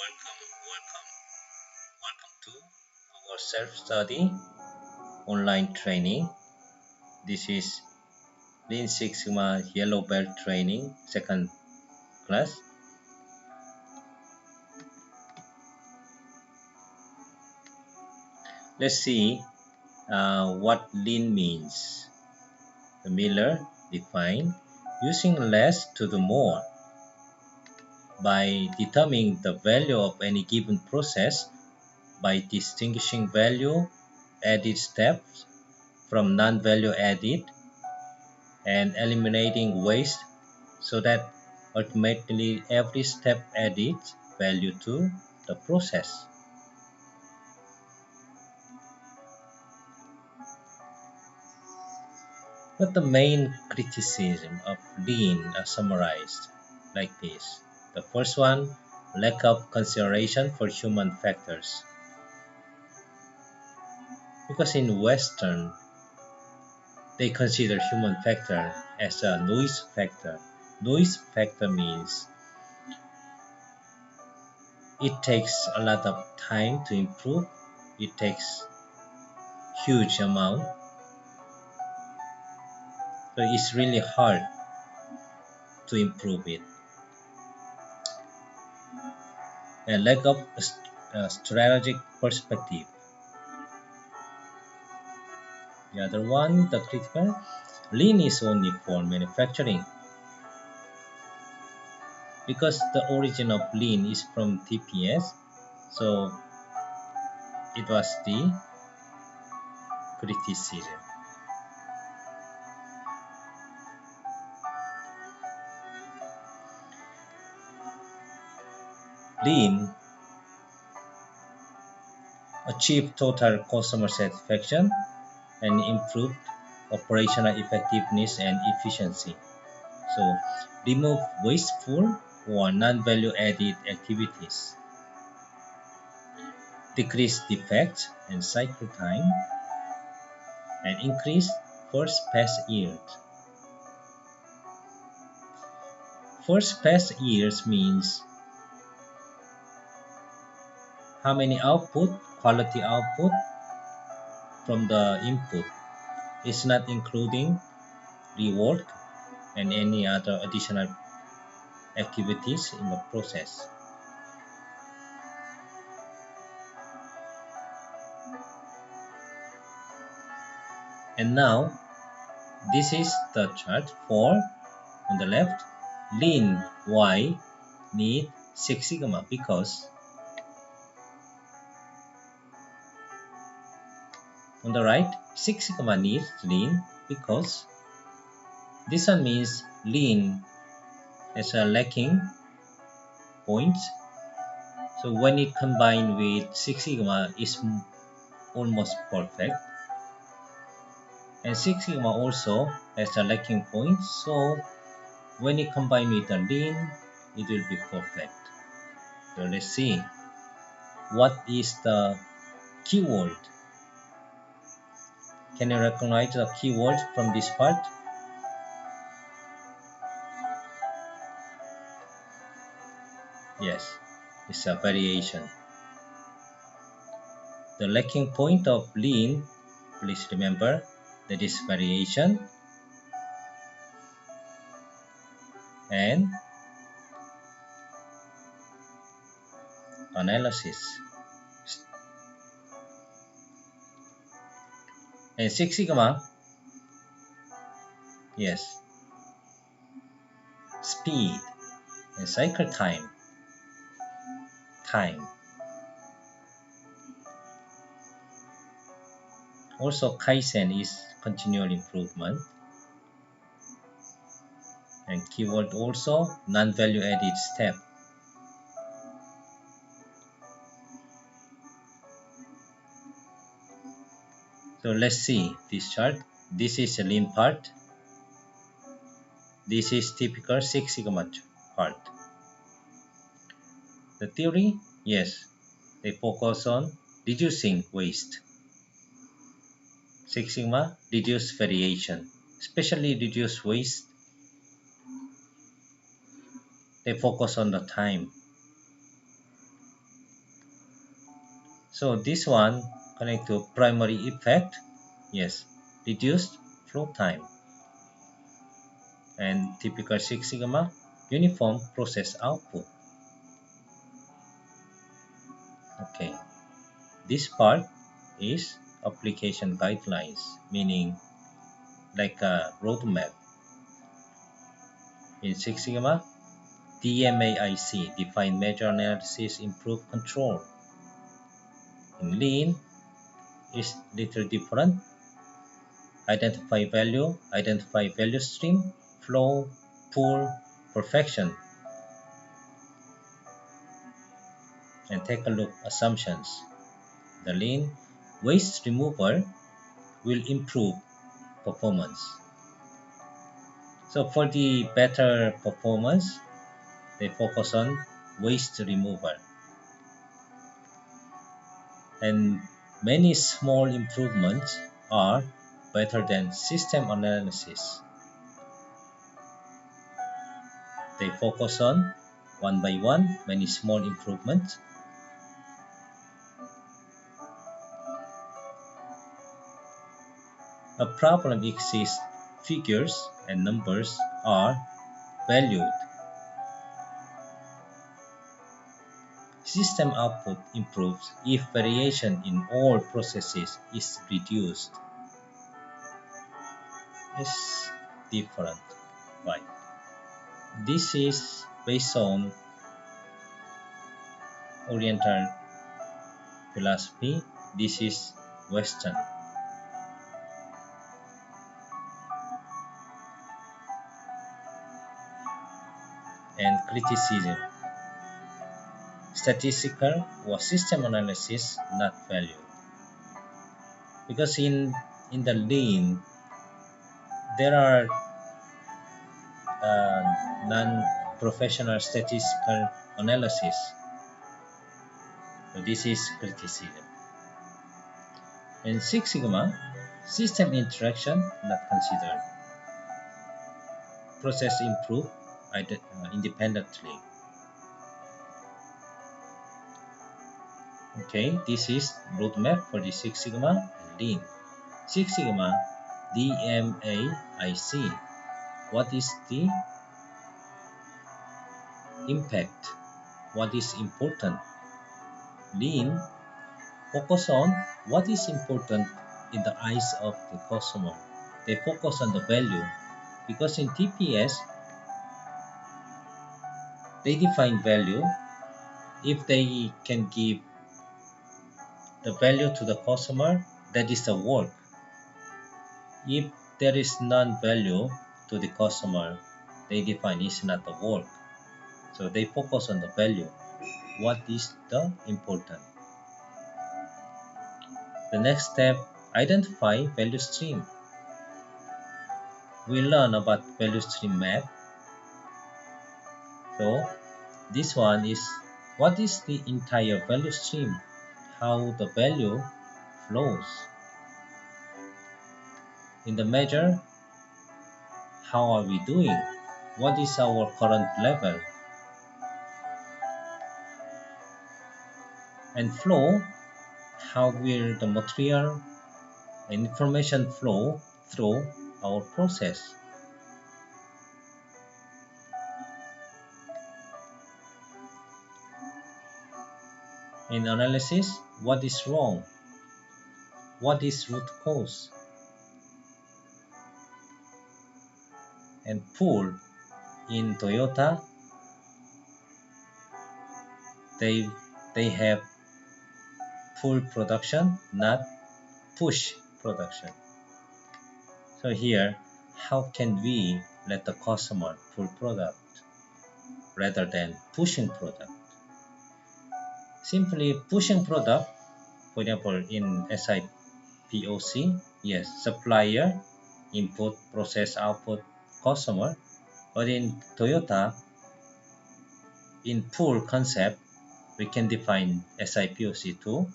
Welcome to our self-study online training. This is Lean Six Sigma Yellow Belt Training, second class. Let's see what Lean means. The Miller defined using less to do more. By determining the value of any given process by distinguishing value added steps from non-value added and eliminating waste so that ultimately every step adds value to the process. But the main criticism of Lean are summarized like this. The first one, lack of consideration for human factors. Because in Western, they consider human factor as a noise factor. Noise factor means it takes a lot of time to improve. It takes huge amount. So it's really hard to improve it. And lack of strategic perspective. The other one, the critical, lean is only for manufacturing. Because the origin of lean is from TPS, so it was the criticism. Lean achieved total customer satisfaction and improved operational effectiveness and efficiency. So remove wasteful or non-value added activities, decrease defects and cycle time, and increase first pass yield. First pass yields means how many quality output from the input is not including rework and any other additional activities in the process. And now this is the chart for on the left lean Y need Six Sigma because on the right Six Sigma needs lean because this one means lean is a lacking point. So when it combined with Six Sigma is almost perfect. And Six Sigma also has a lacking point. So when it combined with the lean, it will be perfect. So let's see. What is the keyword? Can you recognize the keyword from this part? Yes, it's a variation. The lacking point of lean, please remember, that is variation and analysis. And Six Sigma, yes, speed and cycle time. Also Kaizen is continual improvement. And keyword also non-value added step. So let's see this chart. This is a lean part. This is typical Six Sigma part. The theory, yes, they focus on reducing waste. Six Sigma reduce variation, especially reduce waste. They focus on the time. So this one connect to primary effect, yes, reduced flow time, and typical Six Sigma uniform process output. Okay, this part is application guidelines, meaning like a roadmap. In Six Sigma, DMAIC, define, measure, analysis, improve, control. In Lean, is little different. Identify value stream, flow, pull, perfection, and take a look assumptions. The Lean waste removal will improve performance. So for the better performance, they focus on waste removal. And many small improvements are better than system analysis. They focus on one by one, many small improvements. A problem exists, figures and numbers are valued. System output improves if variation in all processes is reduced. It's different. Why? This is based on Oriental philosophy. This is Western. And criticism. Statistical or system analysis not valued. Because in the Lean, there are non-professional statistical analysis. So this is criticism. In Six Sigma, system interaction not considered. Process improve independently. Okay, this is roadmap for the Six Sigma and Lean. Six Sigma, DMAIC. What is the impact? What is important? Lean focus on what is important in the eyes of the customer. They focus on the value because in TPS they define value if they can give the value to the customer, that is the work. If there is none value to the customer, they define it's not the work. So they focus on the value. What is the important? The next step, identify value stream. We learn about value stream map. So this one is what is the entire value stream, how the value flows. In the measure, how are we doing? What is our current level? And flow, how will the material and information flow through our process? In analysis, what is wrong? What is root cause? And pull, in Toyota, they have pull production, not push production. So here, how can we let the customer pull product rather than pushing product? Simply pushing product, for example, in SIPOC, yes, supplier, input, process, output, customer. But in Toyota, in pull concept, we can define SIPOC to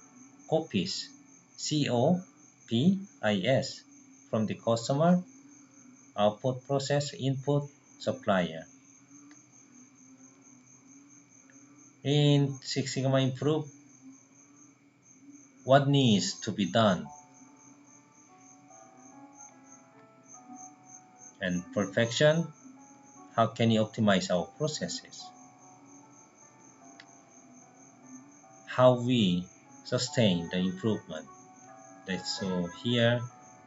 copies, COPIS, from the customer, output, process, input, supplier. In Six Sigma Improve, what needs to be done, and perfection, how can you optimize our processes, how we sustain the improvement. So here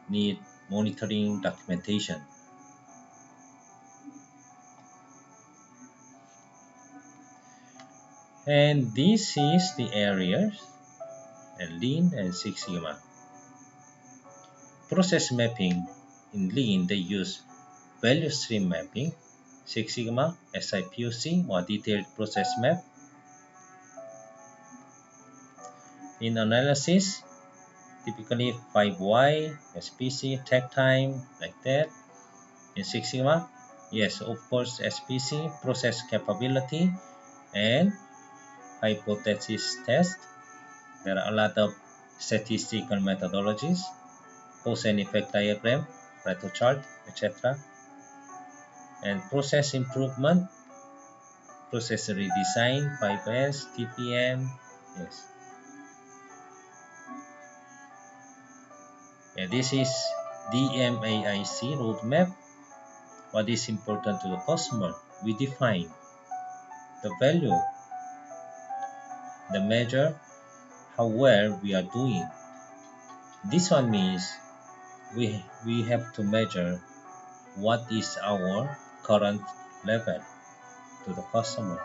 need monitoring documentation. And this is the areas and Lean and Six Sigma. Process mapping in Lean, they use value stream mapping. Six Sigma, SIPOC or detailed process map. In analysis, typically 5Y, SPC, tech time, like that. In Six Sigma, yes, of course, SPC, process capability, and hypothesis test. There are a lot of statistical methodologies, cause and effect diagram, Pareto chart, etc. And process improvement, process redesign, 5S, TPM, yes. And this is DMAIC roadmap. What is important to the customer? We define the value, the measure, how well we are doing. This one means we have to measure what is our current level to the customer.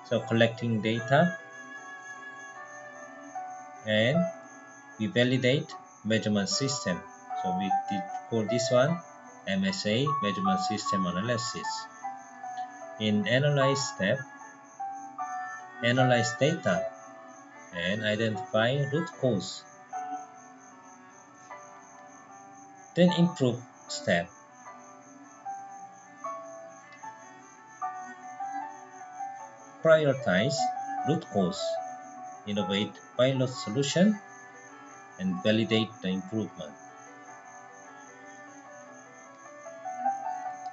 So collecting data, and we validate measurement system. So we call this one MSA, measurement system analysis. In analyze step, analyze data and identify root cause. Then improve step. Prioritize root cause, innovate pilot solution, and validate the improvement.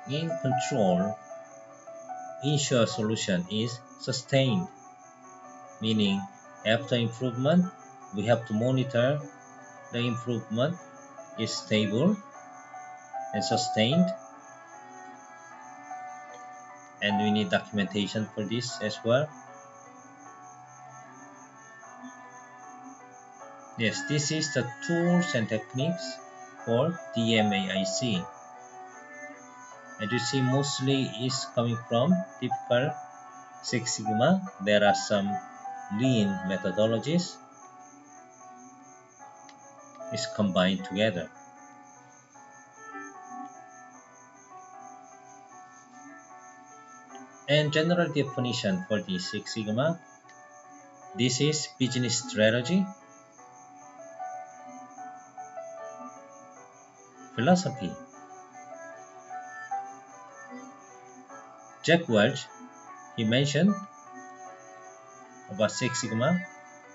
In control, ensure solution is sustained, meaning after improvement, we have to monitor the improvement is stable and sustained, and we need documentation for this as well. Yes, this is the tools and techniques for DMAIC. As you see, mostly is coming from typical Six Sigma. There are some lean methodologies is combined together. And general definition for the Six Sigma, this is business strategy, philosophy. Jack Welch, he mentioned about Six Sigma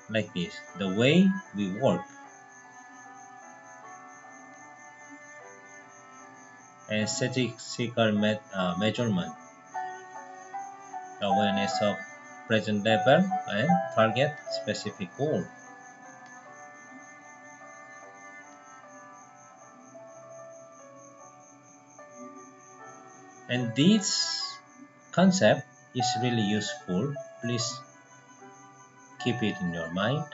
like this: the way we work. And statistical measurement, awareness of present level and target specific goal. And this concept is really useful. Please keep it in your mind.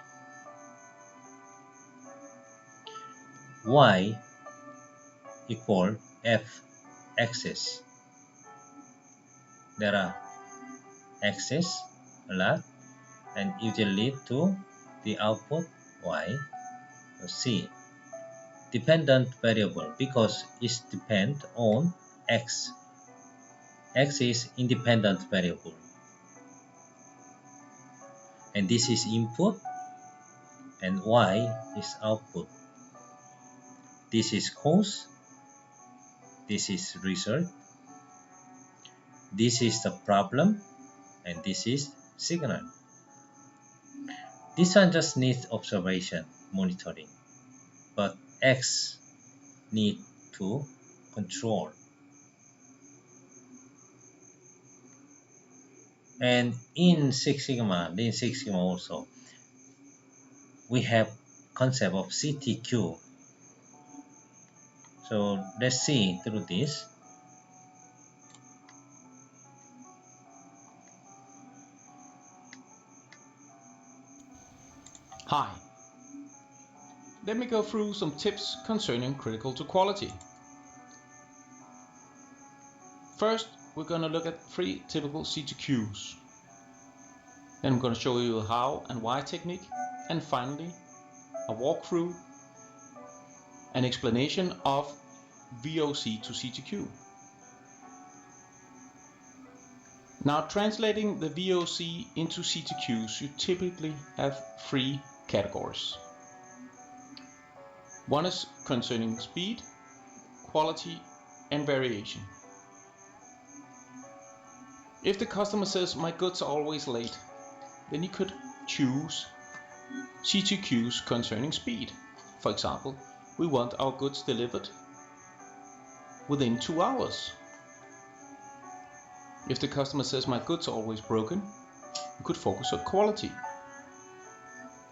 Y equal F axis. There are axes a lot and usually lead to the output Y or C. Dependent variable because it depends on X. X is independent variable. And this is input and Y is output. This is cause, this is result, this is the problem, and this is signal. This one just needs observation, monitoring, but X need to control. And in Six Sigma, Lean Six Sigma also, we have concept of CTQ. So let's see through this. Hi. Let me go through some tips concerning critical to quality. First, we're going to look at 3 typical CTQs. Then I'm going to show you a how and why technique, and finally a walkthrough, an explanation of VOC to CTQ. Now, translating the VOC into CTQs, you typically have 3 categories. One is concerning speed, quality, and variation. If the customer says, my goods are always late, then you could choose CTQs concerning speed. For example, we want our goods delivered within 2 hours. If the customer says, my goods are always broken, you could focus on quality.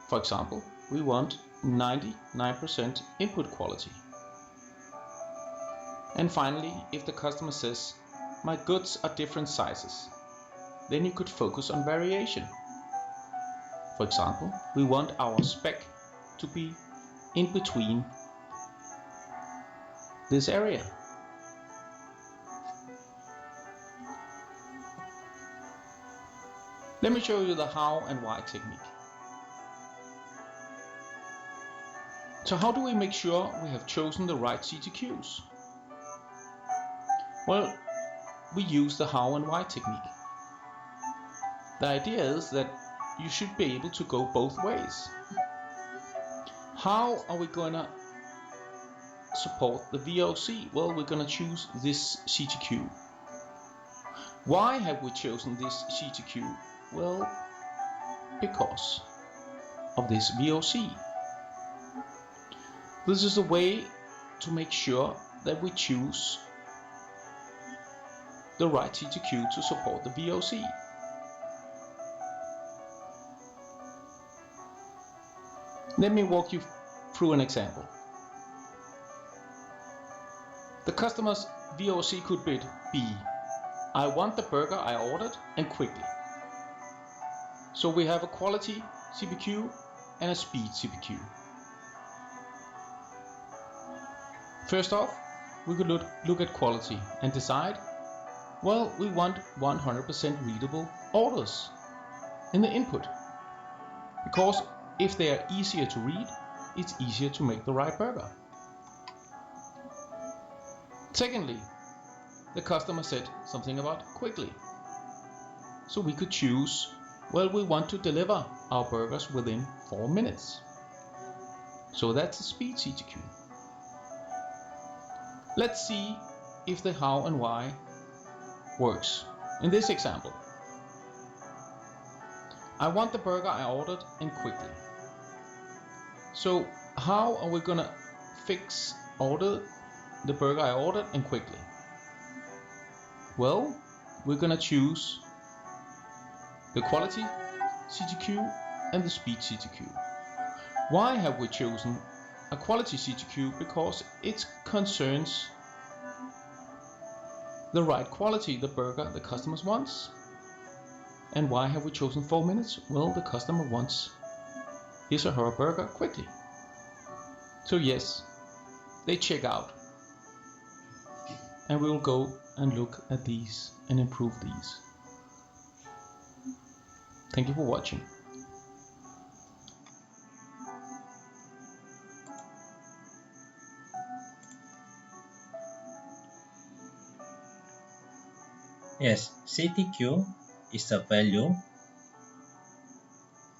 For example, we want 99% input quality. And finally, if the customer says, my goods are different sizes, then you could focus on variation. For example, we want our spec to be in between this area. Let me show you the how and why technique. So how do we make sure we have chosen the right CTQs? Well, we use the how and why technique. The idea is that you should be able to go both ways. How are we going to support the VOC? Well, we're going to choose this CTQ. Why have we chosen this CTQ? Well, because of this VOC. This is a way to make sure that we choose the right CTQ to support the VOC. Let me walk you through an example. The customer's VOC could be, I want the burger I ordered and quickly. So we have a quality CPQ and a speed CPQ. First off, we could look at quality and decide, well, we want 100% readable orders in the input, because if they are easier to read, it's easier to make the right burger. Secondly, the customer said something about quickly. So we could choose, well, we want to deliver our burgers within 4 minutes. So that's the speed CTQ. Let's see if the how and why works. In this example, I want the burger I ordered and quickly. So how are we gonna order the burger I ordered and quickly? Well, we're gonna choose the quality CTQ and the speed CTQ. Why have we chosen a quality CTQ? Because it concerns the right quality, the burger the customer wants. And why have we chosen 4 minutes? Well, the customer wants his or her burger quickly. So yes, they check out. And we will go and look at these and improve these. Thank you for watching. Yes, CTQ is the value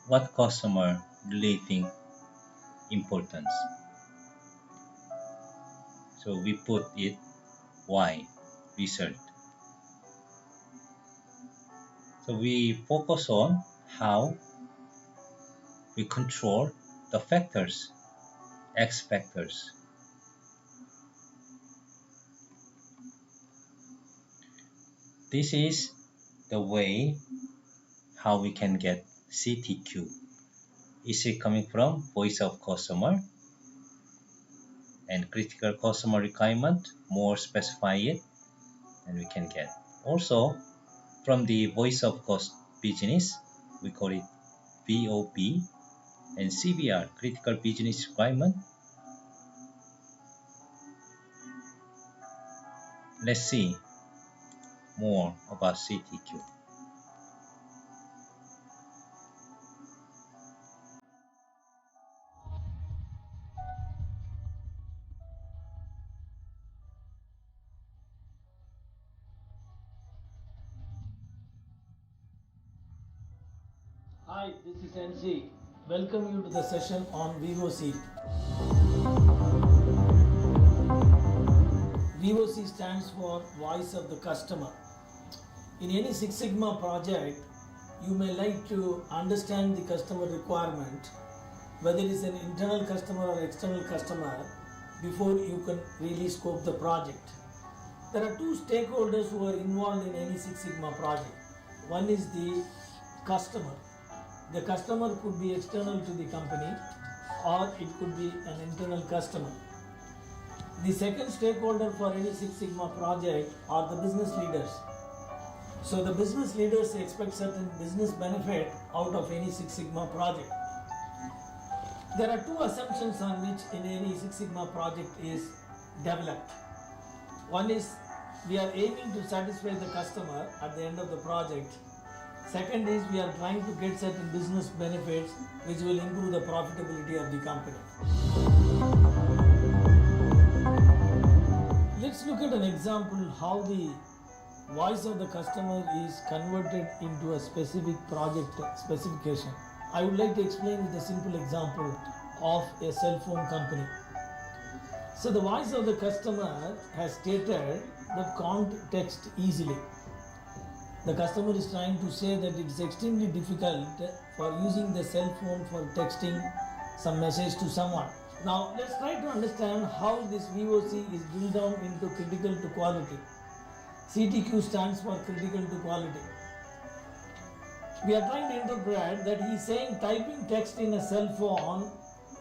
what customer relating importance. So we put it why result. So we focus on how we control the factors, X factors. This is the way how we can get CTQ. Is it coming from voice of customer and critical customer requirement? More specify it and we can get. Also from the voice of business, we call it VOB, and CBR, critical business requirement. Let's see more about CTQ. Hi, this is NC. Welcome you to the session on VOC. VOC stands for Voice of the Customer. In any Six Sigma project, you may like to understand the customer requirement, whether it is an internal customer or external customer, before you can really scope the project. There are two stakeholders who are involved in any Six Sigma project. One is the customer. The customer could be external to the company or it could be an internal customer. The second stakeholder for any Six Sigma project are the business leaders. So the business leaders expect certain business benefit out of any Six Sigma project. There are two assumptions on which in any Six Sigma project is developed. One is we are aiming to satisfy the customer at the end of the project. Second is we are trying to get certain business benefits which will improve the profitability of the company. Let's look at an example how the voice of the customer is converted into a specific project specification. I would like to explain with a simple example of a cell phone company. So the voice of the customer has stated that can't text easily. The customer is trying to say that it's extremely difficult for using the cell phone for texting some message to someone. Now let's try to understand how this VOC is drilled down into critical to quality. CTQ stands for critical to quality. We are trying to interpret that he is saying typing text in a cell phone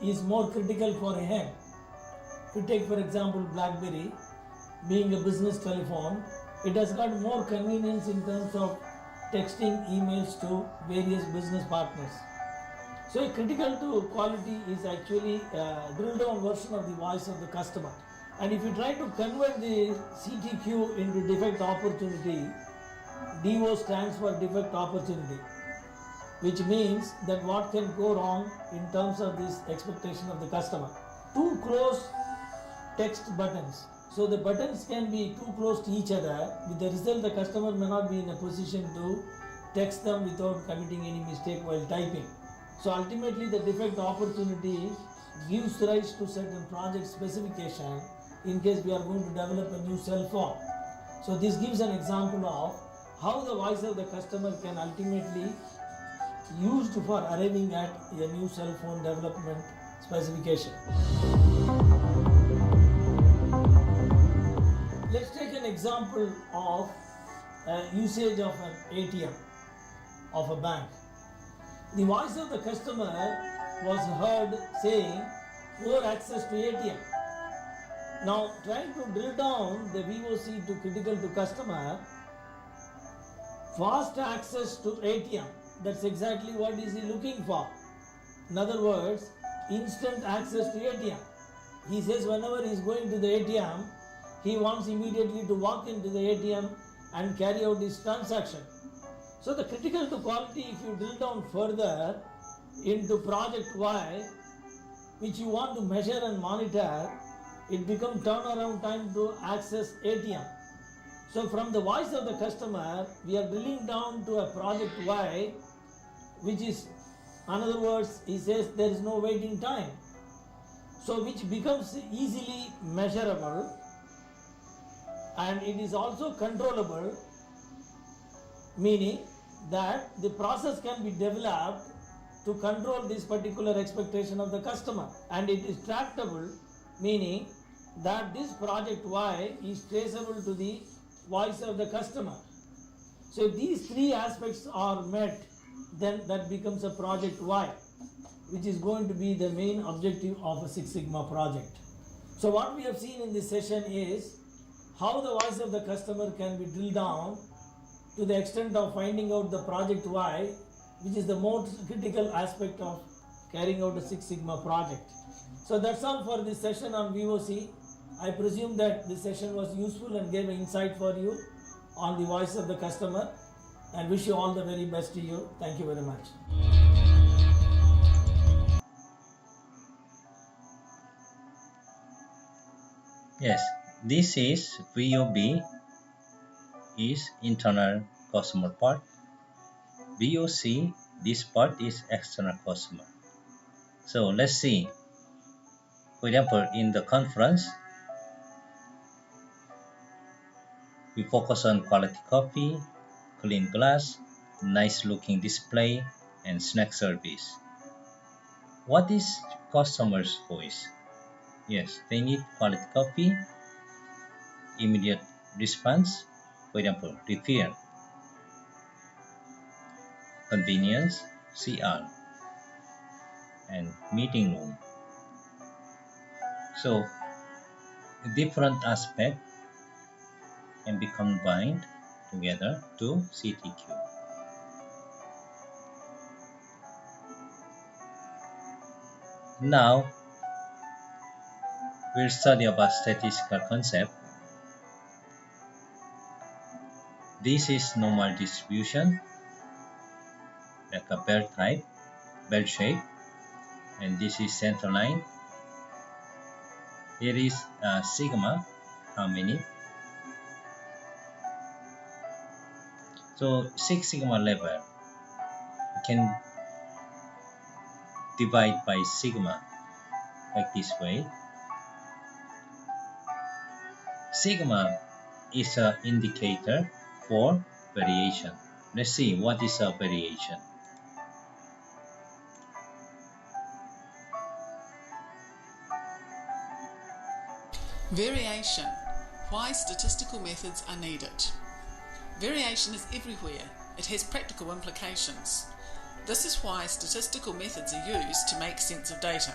is more critical for him. If you take for example BlackBerry, being a business telephone, it has got more convenience in terms of texting emails to various business partners. So a critical to quality is actually a drilled down version of the voice of the customer. And if you try to convert the CTQ into defect opportunity, DO stands for defect opportunity, which means that what can go wrong in terms of this expectation of the customer. Too close text buttons. So the buttons can be too close to each other. With the result, the customer may not be in a position to text them without committing any mistake while typing. So ultimately, the defect opportunity gives rise to certain project specification in case we are going to develop a new cell phone. So this gives an example of how the voice of the customer can ultimately used for arriving at a new cell phone development specification. Let's take an example of usage of an ATM of a bank. The voice of the customer was heard saying more access to ATM. Now trying to drill down the VOC to critical to customer, fast access to ATM, that's exactly what is he looking for. In other words, instant access to ATM. He says whenever he is going to the ATM, he wants immediately to walk into the ATM and carry out his transaction. So the critical to quality, if you drill down further into project Y, which you want to measure and monitor, it becomes turnaround time to access ATM. So from the voice of the customer, we are drilling down to a project Y, which is, in other words, he says there is no waiting time. So which becomes easily measurable, and it is also controllable, meaning that the process can be developed to control this particular expectation of the customer, and it is tractable, meaning that this project Y is traceable to the voice of the customer. So if these three aspects are met, then that becomes a project Y. which is going to be the main objective of a Six Sigma project. So what we have seen in this session is how the voice of the customer can be drilled down to the extent of finding out the project why, which is the most critical aspect of carrying out a Six Sigma project. So that's all for this session on VOC. I presume that this session was useful and gave an insight for you on the voice of the customer, and wish you all the very best to you. Thank you very much. Yes, this is VOB is internal customer part. VOC, this part is external customer. So let's see. For example, in the conference, we focus on quality coffee, clean glass, nice looking display, and snack service. What is customer's voice? Yes, they need quality coffee, immediate response, for example, refill, convenience, CR, and meeting room. So, different aspects can be combined together to CTQ. Now, we'll study about statistical concept. This is normal distribution, like a bell type, bell shape, and this is center line. Here is sigma, how many? So Six Sigma level, you can divide by sigma like this way. Sigma is an indicator for variation. Let's see what is a variation. Variation. Why statistical methods are needed. Variation is everywhere. It has practical implications. This is why statistical methods are used to make sense of data.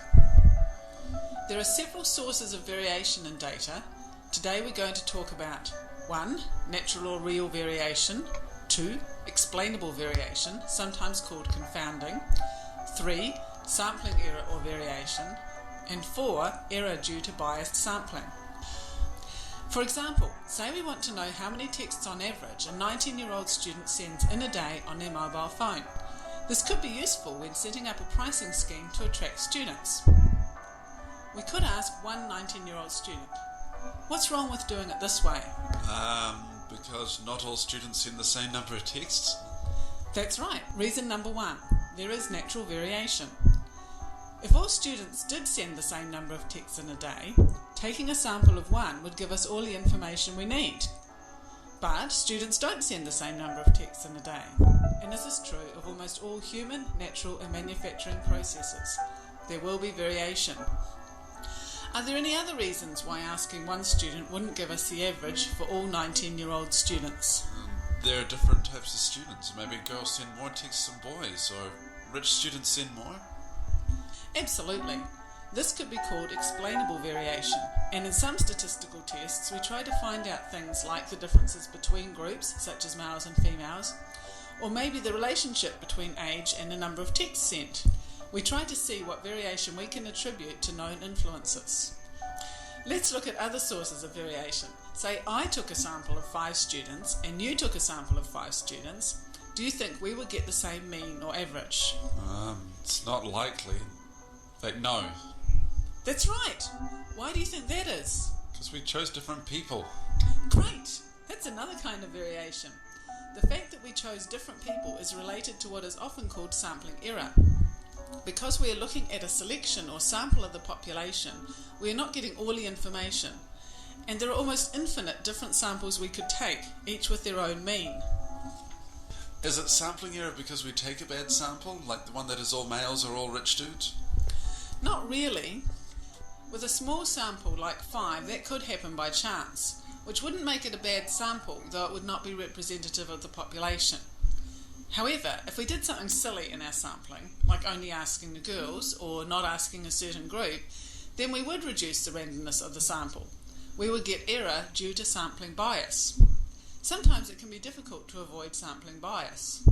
There are several sources of variation in data. Today we're going to talk about 1. Natural or real variation. 2. Explainable variation, sometimes called confounding. 3. Sampling error or variation. And 4. Error due to biased sampling. For example, say we want to know how many texts on average a 19-year-old student sends in a day on their mobile phone. This could be useful when setting up a pricing scheme to attract students. We could ask one 19-year-old student, what's wrong with doing it this way? Because not all students send the same number of texts. That's right. Reason number 1, there is natural variation. If all students did send the same number of texts in a day, taking a sample of 1 would give us all the information we need. But students don't send the same number of texts in a day. And this is true of almost all human, natural and manufacturing processes. There will be variation. Are there any other reasons why asking one student wouldn't give us the average for all 19-year-old students? There are different types of students. Maybe girls send more texts than boys, or rich students send more. Absolutely. This could be called explainable variation, and in some statistical tests we try to find out things like the differences between groups, such as males and females, or maybe the relationship between age and the number of texts sent. We try to see what variation we can attribute to known influences. Let's look at other sources of variation. Say I took a sample of 5 students and you took a sample of 5 students. Do you think we would get the same mean or average? It's not likely. No. That's right. Why do you think that is? Because we chose different people. Great. That's another kind of variation. The fact that we chose different people is related to what is often called sampling error. Because we are looking at a selection or sample of the population, we are not getting all the information. And there are almost infinite different samples we could take, each with their own mean. Is it sampling error because we take a bad sample, like the one that is all males or all rich dudes? Not really. With a small sample like 5, that could happen by chance, which wouldn't make it a bad sample, though it would not be representative of the population. However, if we did something silly in our sampling, like only asking the girls or not asking a certain group, then we would reduce the randomness of the sample. We would get error due to sampling bias. Sometimes it can be difficult to avoid sampling bias.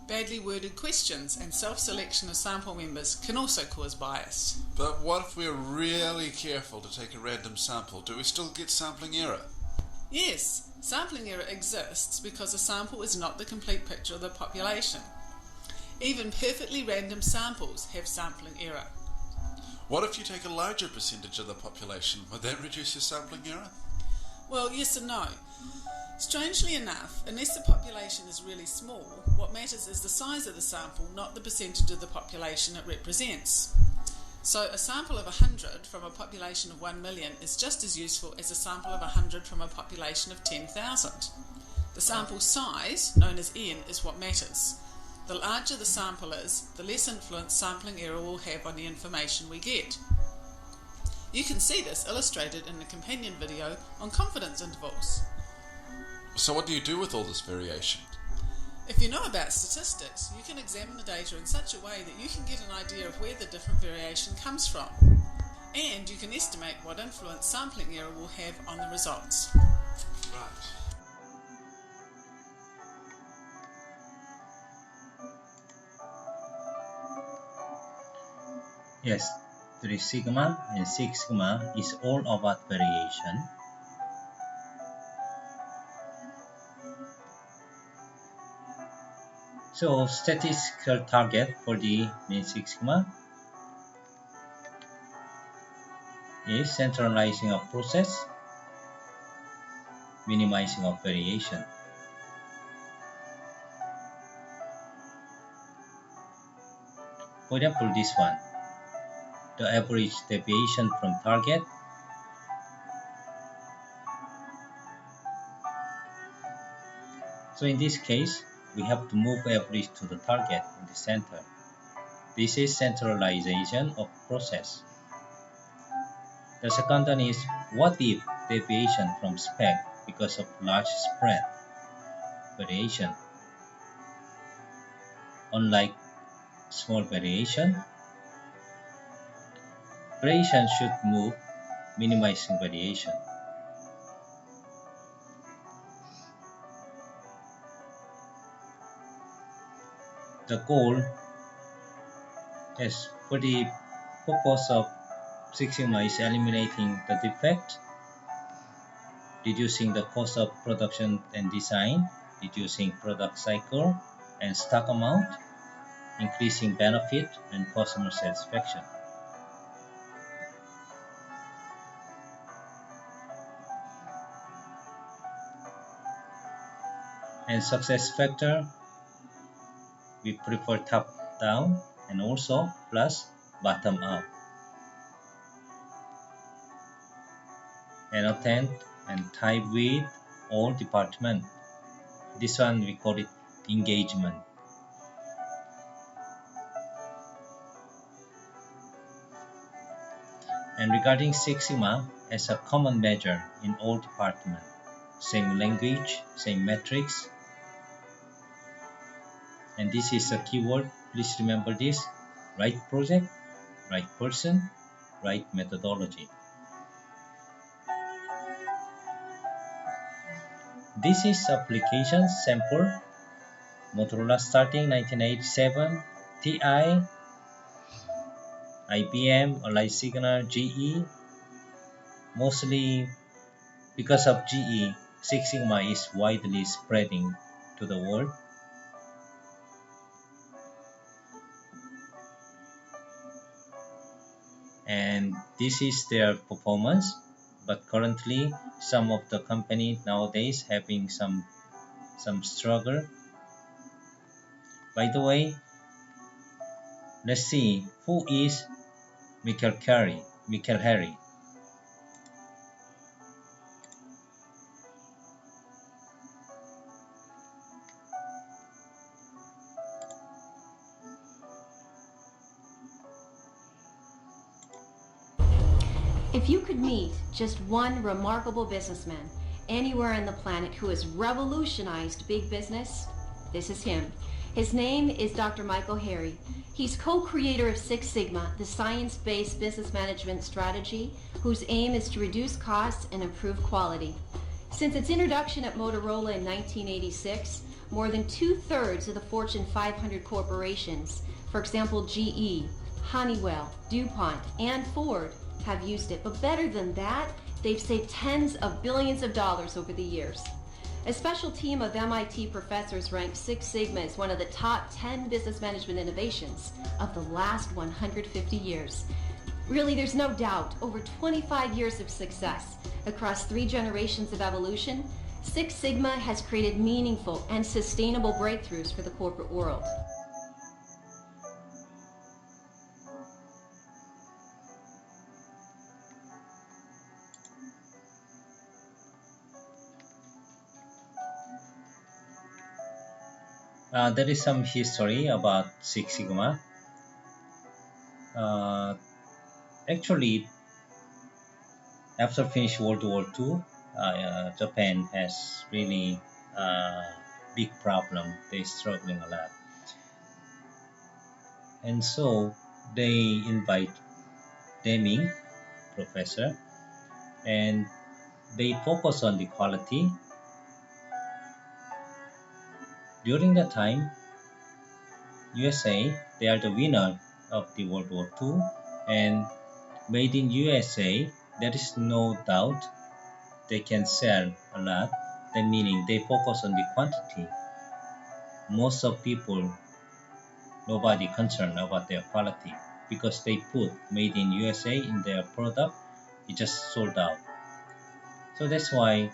Badly worded questions and self-selection of sample members can also cause bias. But what if we're really careful to take a random sample? Do we still get sampling error? Yes, sampling error exists because a sample is not the complete picture of the population. Even perfectly random samples have sampling error. What if you take a larger percentage of the population? Would that reduce your sampling error? Well, yes and no. Strangely enough, unless the population is really small, what matters is the size of the sample, not the percentage of the population it represents. So a sample of 100 from a population of 1 million is just as useful as a sample of 100 from a population of 10,000. The sample size, known as N, is what matters. The larger the sample is, the less influence sampling error will have on the information we get. You can see this illustrated in the companion video on confidence intervals. So what do you do with all this variation? If you know about statistics, you can examine the data in such a way that you can get an idea of where the different variation comes from. And you can estimate what influence sampling error will have on the results. Right. Yes, 3 sigma and 6 sigma is all about variation. So statistical target for the Mean Six Sigma is centralizing of process, minimizing of variation. For example, this one, the average deviation from target. So in this case, we have to move average to the target in the center. This is centralization of process. The second one is, what if deviation from spec because of large spread variation? Unlike small variation should move, minimizing variation. The goal is for the purpose of Six Sigma is eliminating the defect, reducing the cost of production and design, reducing product cycle and stock amount, increasing benefit and customer satisfaction. And success factor, we prefer top down and also plus bottom up. And attend and tie with all department. This one we call it engagement. And regarding Six Sigma as a common measure in all departments, same language, same metrics. And this is a keyword, please remember this: right project, right person, right methodology. This is application sample, Motorola starting 1987, TI, IBM, Allied Signal, GE. Mostly because of GE, Six Sigma is widely spreading to the world. And this is their performance, but currently some of the company nowadays having some struggle. By the way, let's see who is Michael Harry. If you could meet just one remarkable businessman anywhere on the planet who has revolutionized big business, This is him. His name is Dr. Michael Harry. He's co-creator of Six Sigma, the science-based business management strategy whose aim is to reduce costs and improve quality. Since its introduction at Motorola in 1986, more than 2/3 of the Fortune 500 corporations, for example GE, Honeywell, DuPont, and Ford, have used it. But better than that, they've saved tens of billions of dollars over the years. A special team of MIT professors ranked Six Sigma as one of the top 10 business management innovations of the last 150 years. Really, there's no doubt, over 25 years of success across 3 generations of evolution, Six Sigma has created meaningful and sustainable breakthroughs for the corporate world. There is some history about Six Sigma. Actually, after finish World War II, Japan has really big problem. They're struggling a lot, and so they invite Deming, professor, and they focus on the quality. During that time, USA, they are the winner of the World War II, and made in USA, there is no doubt they can sell a lot. The meaning they focus on the quantity. Most of people, nobody concerned about their quality because they put made in USA in their product, it just sold out. So that's why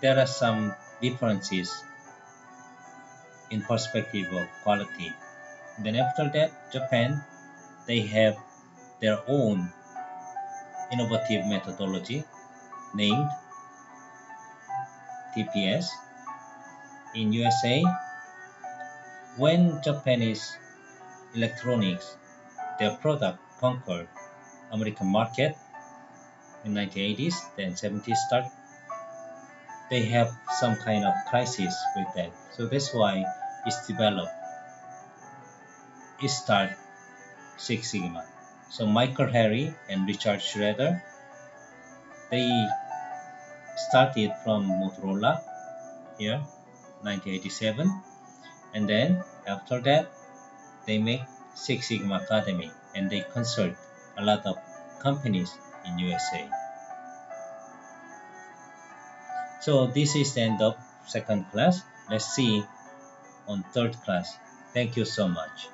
there are some differences in perspective of quality. Then after that, Japan, they have their own innovative methodology named TPS. In USA, when Japanese electronics, their product conquered American market in 1980s, then 70s start, they have some kind of crisis with that. So that's why it's developed. It start Six Sigma. So Michael Harry and Richard Schroeder, they started from Motorola here, 1987, and then after that, they make Six Sigma Academy and they consult a lot of companies in USA. So this is the end of second class. Let's see on third class. Thank you so much.